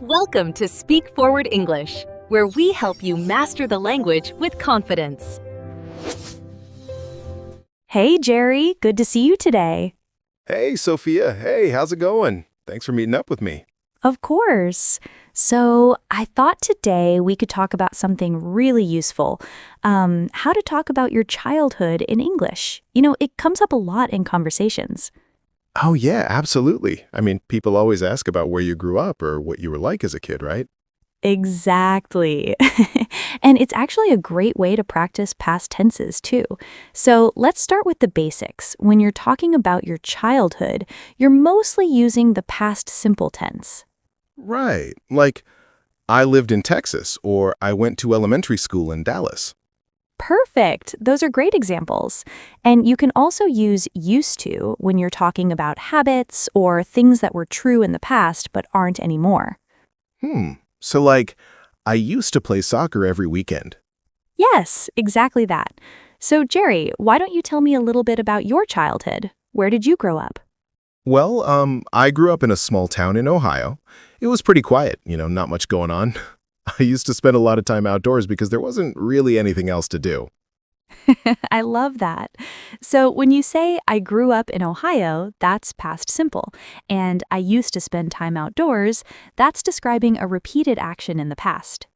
Welcome to Speak Forward English, where we help you master the language with confidence. Hey, Jerry. Good to see you today. Hey, Sophia. Hey, how's it going? Thanks for meeting up with me. Of course. So, I thought today we could talk about something really useful. How to talk about your childhood in English. It comes up a lot in conversations. Oh, yeah, absolutely. I mean, people always ask about where you grew up or what you were like as a kid, right? Exactly. And it's actually a great way to practice past tenses, too. So let's start with the basics. When you're talking about your childhood, you're mostly using the past simple tense. Right. Like, I lived in Texas, or I went to elementary school in Dallas. Perfect. Those are great examples. And you can also use used to when you're talking about habits or things that were true in the past but aren't anymore. So, like, I used to play soccer every weekend. Yes, exactly that. So, Jerry, why don't you tell me a little bit about your childhood? Where did you grow up? Well, I grew up in a small town in Ohio. It was pretty quiet, not much going on. I used to spend a lot of time outdoors because there wasn't really anything else to do. I love that. So when you say I grew up in Ohio, that's past simple. And I used to spend time outdoors, that's describing a repeated action in the past.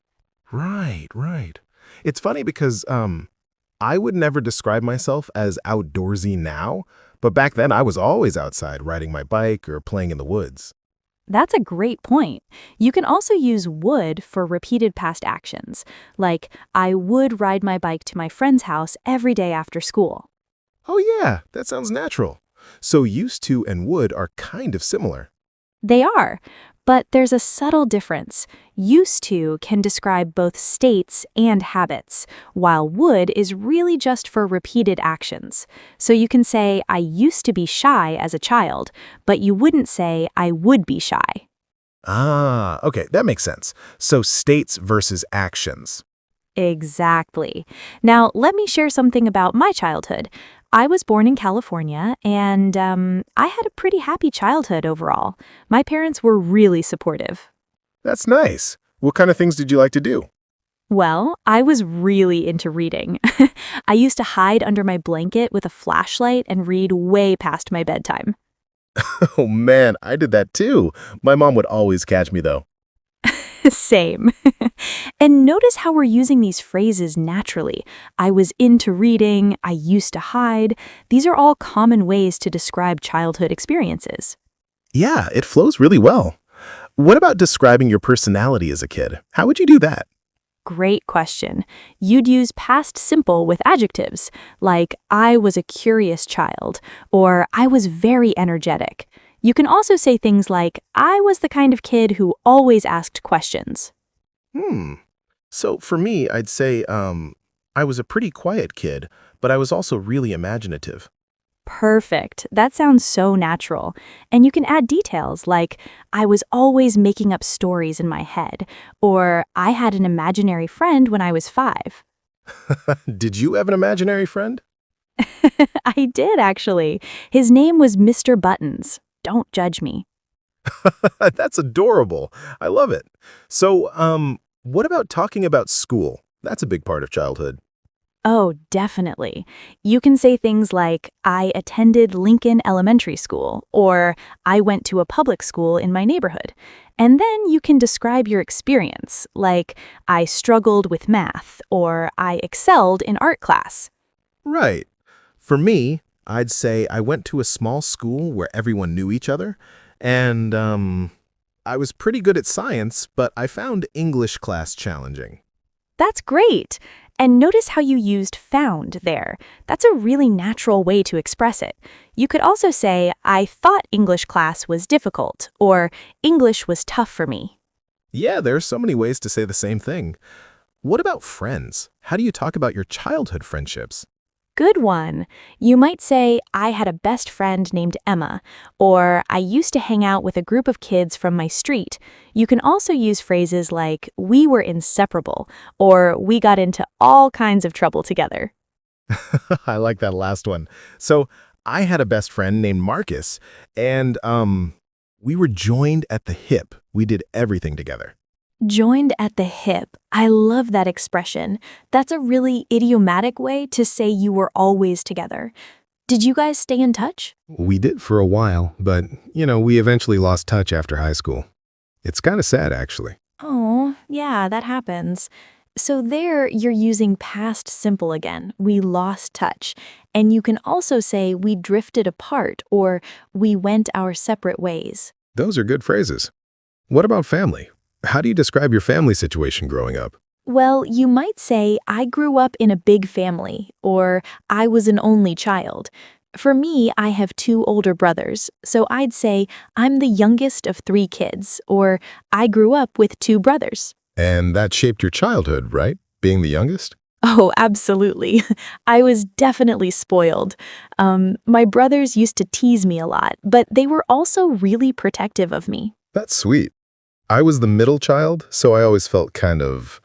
Right, right. It's funny because I would never describe myself as outdoorsy now, but back then I was always outside riding my bike or playing in the woods. That's a great point. You can also use would for repeated past actions, like I would ride my bike to my friend's house every day after school. Oh yeah, that sounds natural. So used to and would are kind of similar. They are, but there's a subtle difference. Used to can describe both states and habits, while would is really just for repeated actions. So you can say, I used to be shy as a child, but you wouldn't say, I would be shy. Ah, okay, that makes sense. So states versus actions. Exactly. Now, let me share something about my childhood. I was born in California, and I had a pretty happy childhood overall. My parents were really supportive. That's nice. What kind of things did you like to do? Well, I was really into reading. I used to hide under my blanket with a flashlight and read way past my bedtime. Oh man, I did that too. My mom would always catch me though. Same. And notice how we're using these phrases naturally. I was into reading, I used to hide. These are all common ways to describe childhood experiences. Yeah, it flows really well. What about describing your personality as a kid? How would you do that? Great question. You'd use past simple with adjectives, like I was a curious child, or I was very energetic. You can also say things like, I was the kind of kid who always asked questions. So for me, I'd say I was a pretty quiet kid, but I was also really imaginative. Perfect. That sounds so natural. And you can add details like, I was always making up stories in my head, or I had an imaginary friend when I was 5. Did you have an imaginary friend? I did, actually. His name was Mr. Buttons. Don't judge me. That's adorable. I love it. So, what about talking about school? That's a big part of childhood. Oh, definitely. You can say things like, I attended Lincoln Elementary School, or I went to a public school in my neighborhood. And then you can describe your experience, like, I struggled with math, or I excelled in art class. Right. For me, I'd say I went to a small school where everyone knew each other, and I was pretty good at science, but I found English class challenging. That's great. And notice how you used found there. That's a really natural way to express it. You could also say, I thought English class was difficult, or English was tough for me. Yeah, there are so many ways to say the same thing. What about friends? How do you talk about your childhood friendships? Good one. You might say, I had a best friend named Emma, or I used to hang out with a group of kids from my street. You can also use phrases like, we were inseparable, or we got into all kinds of trouble together. I like that last one. So, I had a best friend named Marcus, and we were joined at the hip We did everything together. Joined at the hip. I love that expression. That's a really idiomatic way to say you were always together. Did you guys stay in touch? We did for a while, but, we eventually lost touch after high school. It's kind of sad, actually. Oh, yeah, that happens. So there, you're using past simple again. We lost touch. And you can also say we drifted apart or we went our separate ways. Those are good phrases. What about family? How do you describe your family situation growing up? Well, you might say, I grew up in a big family, or I was an only child. For me, I have 2 older brothers, so I'd say I'm the youngest of 3 kids, or I grew up with 2 brothers. And that shaped your childhood, right? Being the youngest? Oh, absolutely. I was definitely spoiled. My brothers used to tease me a lot, but they were also really protective of me. That's sweet. I was the middle child, so I always felt kind of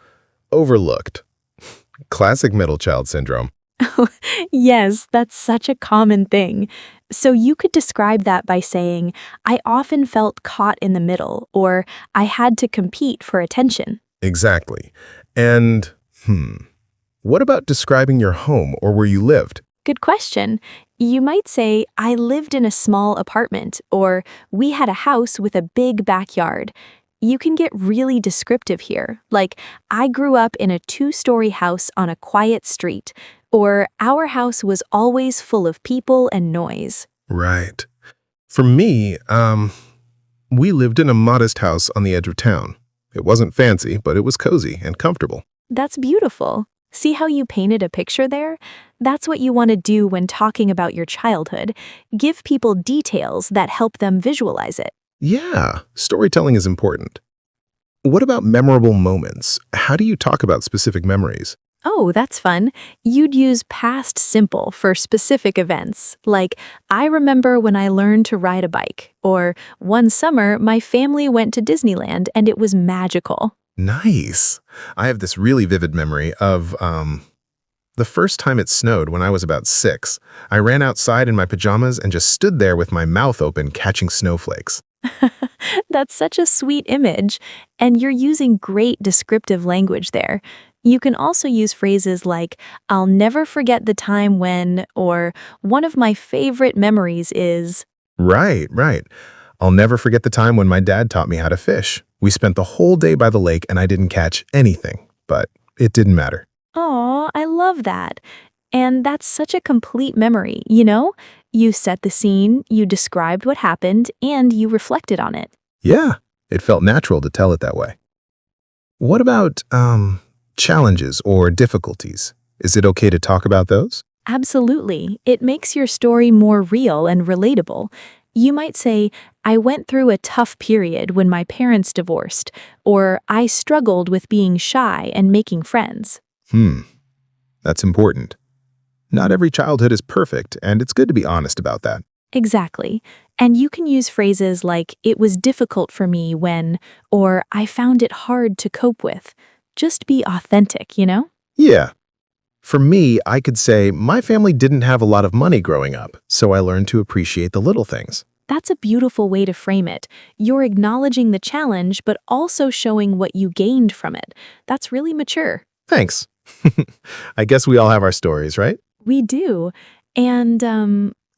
overlooked. Classic middle child syndrome. Yes, that's such a common thing. So you could describe that by saying, I often felt caught in the middle, or I had to compete for attention. Exactly. And, what about describing your home or where you lived? Good question. You might say, I lived in a small apartment, or we had a house with a big backyard. You can get really descriptive here, like, I grew up in a 2-story house on a quiet street, or our house was always full of people and noise. Right. For me, we lived in a modest house on the edge of town. It wasn't fancy, but it was cozy and comfortable. That's beautiful. See how you painted a picture there? That's what you want to do when talking about your childhood. Give people details that help them visualize it. Yeah, storytelling is important. What about memorable moments? How do you talk about specific memories? Oh, that's fun. You'd use past simple for specific events, like, I remember when I learned to ride a bike, or one summer my family went to Disneyland and it was magical. Nice. I have this really vivid memory of, the first time it snowed when I was about 6. I ran outside in my pajamas and just stood there with my mouth open catching snowflakes. That's such a sweet image, and you're using great descriptive language there. You can also use phrases like, I'll never forget the time when, or one of my favorite memories is. Right. I'll never forget the time when my dad taught me how to fish. We spent the whole day by the lake and I didn't catch anything, but it didn't matter. Aw, I love that. And that's such a complete memory, you know? You set the scene, you described what happened, and you reflected on it. Yeah, it felt natural to tell it that way. What about, challenges or difficulties? Is it okay to talk about those? Absolutely. It makes your story more real and relatable. You might say, I went through a tough period when my parents divorced, or I struggled with being shy and making friends. That's important. Not every childhood is perfect, and it's good to be honest about that. Exactly. And you can use phrases like, it was difficult for me when, or I found it hard to cope with. Just be authentic, you know? Yeah. For me, I could say, my family didn't have a lot of money growing up, so I learned to appreciate the little things. That's a beautiful way to frame it. You're acknowledging the challenge, but also showing what you gained from it. That's really mature. Thanks. I guess we all have our stories, right? We do. And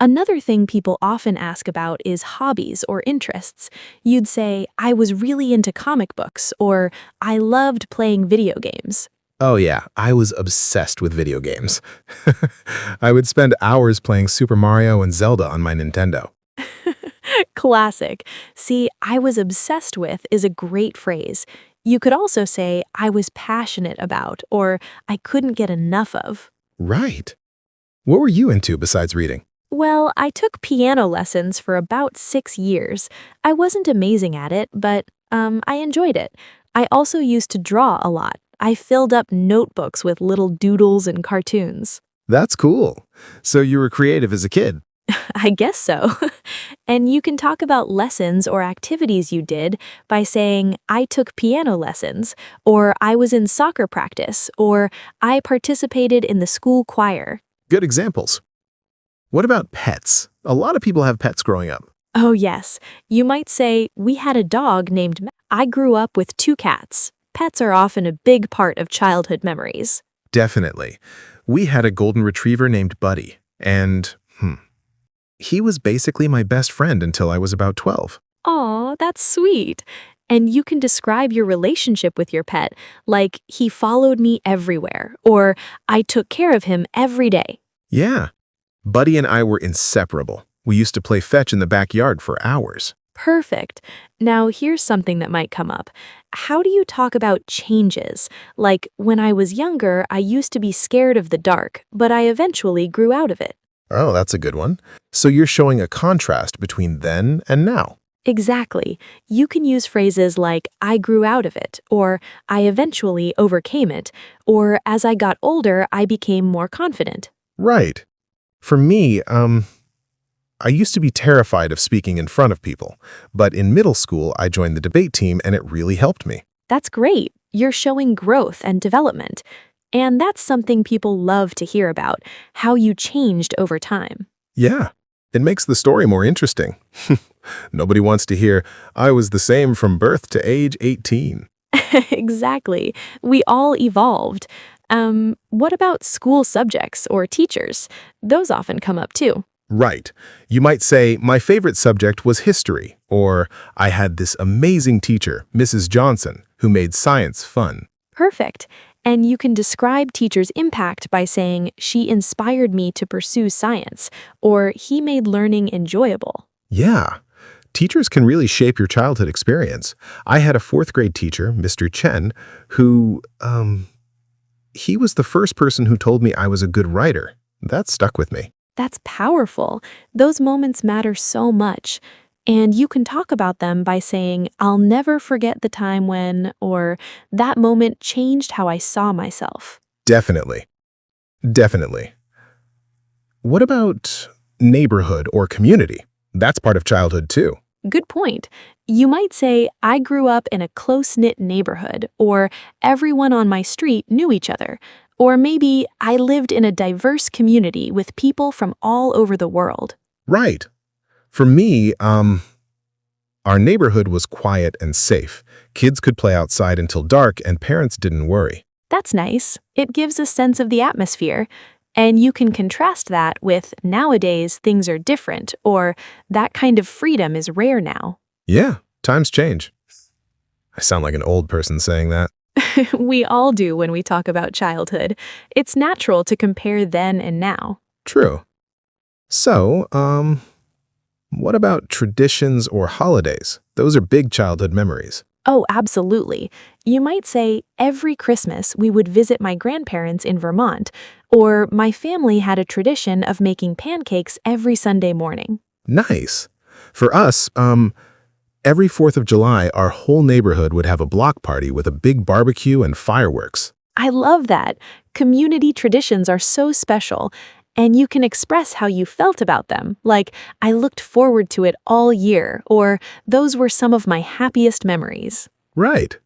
another thing people often ask about is hobbies or interests. You'd say, I was really into comic books, or I loved playing video games. Oh yeah, I was obsessed with video games. I would spend hours playing Super Mario and Zelda on my Nintendo. Classic. See, I was obsessed with is a great phrase. You could also say, I was passionate about, or I couldn't get enough of. Right. What were you into besides reading? Well, I took piano lessons for about 6 years. I wasn't amazing at it, but I enjoyed it. I also used to draw a lot. I filled up notebooks with little doodles and cartoons. That's cool. So you were creative as a kid. I guess so. And you can talk about lessons or activities you did by saying, I took piano lessons, or I was in soccer practice, or I participated in the school choir. Good examples. What about pets? A lot of people have pets growing up. Oh, yes. You might say, we had a dog named I grew up with 2 cats. Pets are often a big part of childhood memories. Definitely. We had a golden retriever named Buddy, and he was basically my best friend until I was about 12. Aw, that's sweet. And you can describe your relationship with your pet, like he followed me everywhere, or I took care of him every day. Yeah. Buddy and I were inseparable. We used to play fetch in the backyard for hours. Perfect. Now, here's something that might come up. How do you talk about changes? Like, when I was younger, I used to be scared of the dark, but I eventually grew out of it. Oh, that's a good one. So you're showing a contrast between then and now. Exactly. You can use phrases like, I grew out of it, or I eventually overcame it, or as I got older, I became more confident. Right. For me, I used to be terrified of speaking in front of people, but in middle school, I joined the debate team and it really helped me. That's great. You're showing growth and development. And that's something people love to hear about, how you changed over time. Yeah, it makes the story more interesting. Nobody wants to hear, I was the same from birth to age 18. Exactly. We all evolved. What about school subjects or teachers? Those often come up too. Right. You might say, my favorite subject was history, or I had this amazing teacher, Mrs. Johnson, who made science fun. Perfect. And you can describe teacher's impact by saying, she inspired me to pursue science, or he made learning enjoyable. Yeah. Teachers can really shape your childhood experience. I had a 4th grade teacher, Mr. Chen, who, he was the first person who told me I was a good writer. That stuck with me. That's powerful. Those moments matter so much. And you can talk about them by saying, I'll never forget the time when, or that moment changed how I saw myself. Definitely. Definitely. What about neighborhood or community? That's part of childhood too. Good point. You might say, I grew up in a close-knit neighborhood, or everyone on my street knew each other. Or maybe I lived in a diverse community with people from all over the world. Right. For me, our neighborhood was quiet and safe. Kids could play outside until dark and parents didn't worry. That's nice. It gives a sense of the atmosphere. And you can contrast that with nowadays things are different, or that kind of freedom is rare now. Yeah, times change. I sound like an old person saying that. We all do when we talk about childhood. It's natural to compare then and now. True. So, what about traditions or holidays? Those are big childhood memories. Oh, absolutely. You might say, every Christmas we would visit my grandparents in Vermont, or my family had a tradition of making pancakes every Sunday morning. Nice. For us, every 4th of July, our whole neighborhood would have a block party with a big barbecue and fireworks. I love that. Community traditions are so special, and you can express how you felt about them, like, I looked forward to it all year, or those were some of my happiest memories. Right.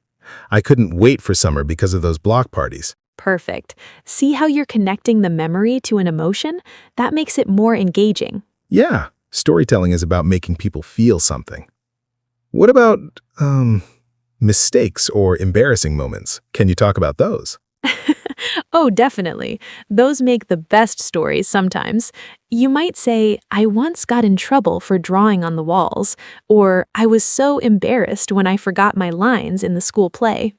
I couldn't wait for summer because of those block parties. Perfect. See how you're connecting the memory to an emotion? That makes it more engaging. Yeah, storytelling is about making people feel something. What about, mistakes or embarrassing moments? Can you talk about those? Oh, definitely. Those make the best stories sometimes. You might say, I once got in trouble for drawing on the walls, or I was so embarrassed when I forgot my lines in the school play.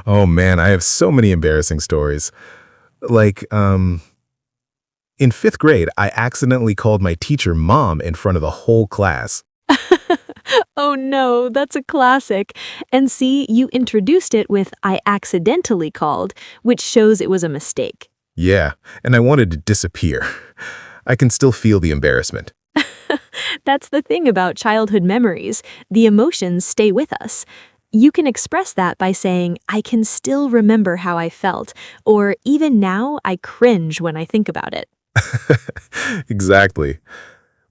Oh man, I have so many embarrassing stories. Like, in 5th grade, I accidentally called my teacher Mom in front of the whole class. Oh no, that's a classic. And see, you introduced it with I accidentally called, which shows it was a mistake. Yeah, and I wanted to disappear. I can still feel the embarrassment. That's the thing about childhood memories. The emotions stay with us. You can express that by saying, I can still remember how I felt, or even now I cringe when I think about it. Exactly.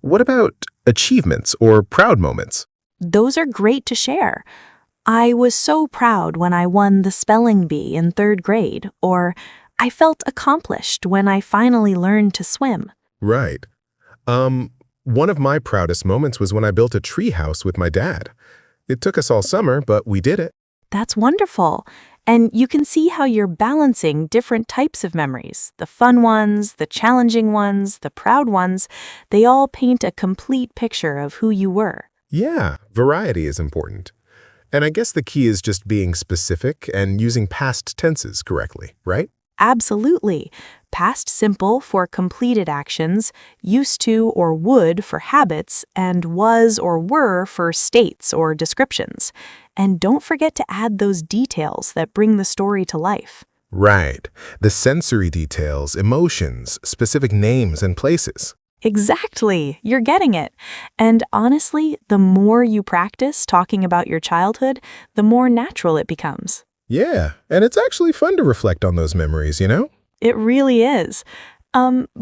What about achievements or proud moments? Those are great to share. I was so proud when I won the spelling bee in 3rd grade, or I felt accomplished when I finally learned to swim. Right. One of my proudest moments was when I built a tree house with my dad. It took us all summer, but we did it. That's wonderful. And you can see how you're balancing different types of memories. The fun ones, the challenging ones, the proud ones. They all paint a complete picture of who you were. Yeah, variety is important. And I guess the key is just being specific and using past tenses correctly, right? Absolutely. Past simple for completed actions, used to or would for habits, and was or were for states or descriptions. And don't forget to add those details that bring the story to life. Right. The sensory details, emotions, specific names and places. Exactly. You're getting it. And honestly, the more you practice talking about your childhood, the more natural it becomes. Yeah, and it's actually fun to reflect on those memories, you know? It really is.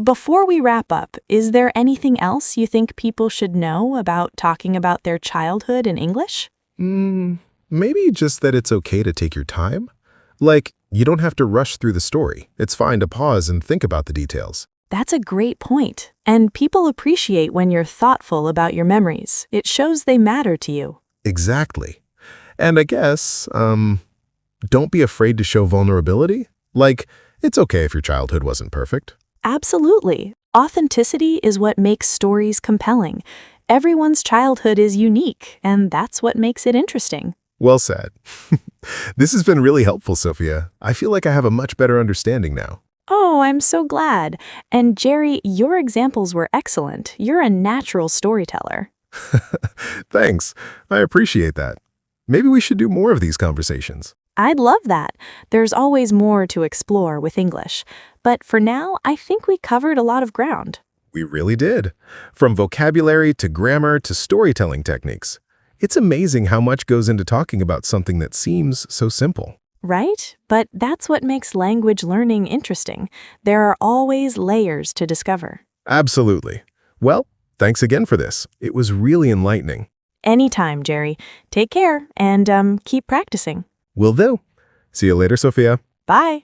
Before we wrap up, is there anything else you think people should know about talking about their childhood in English? Maybe just that it's okay to take your time. Like, you don't have to rush through the story. It's fine to pause and think about the details. That's a great point. And people appreciate when you're thoughtful about your memories. It shows they matter to you. Exactly. And I guess, don't be afraid to show vulnerability. Like, it's okay if your childhood wasn't perfect. Absolutely. Authenticity is what makes stories compelling. Everyone's childhood is unique, and that's what makes it interesting. Well said. This has been really helpful, Sophia. I feel like I have a much better understanding now. Oh, I'm so glad. And Jerry, your examples were excellent. You're a natural storyteller. Thanks. I appreciate that. Maybe we should do more of these conversations. I'd love that. There's always more to explore with English. But for now, I think we covered a lot of ground. We really did. From vocabulary to grammar to storytelling techniques. It's amazing how much goes into talking about something that seems so simple. Right? But that's what makes language learning interesting. There are always layers to discover. Absolutely. Well, thanks again for this. It was really enlightening. Anytime, Jerry. Take care and keep practicing. Will do. See you later, Sophia. Bye.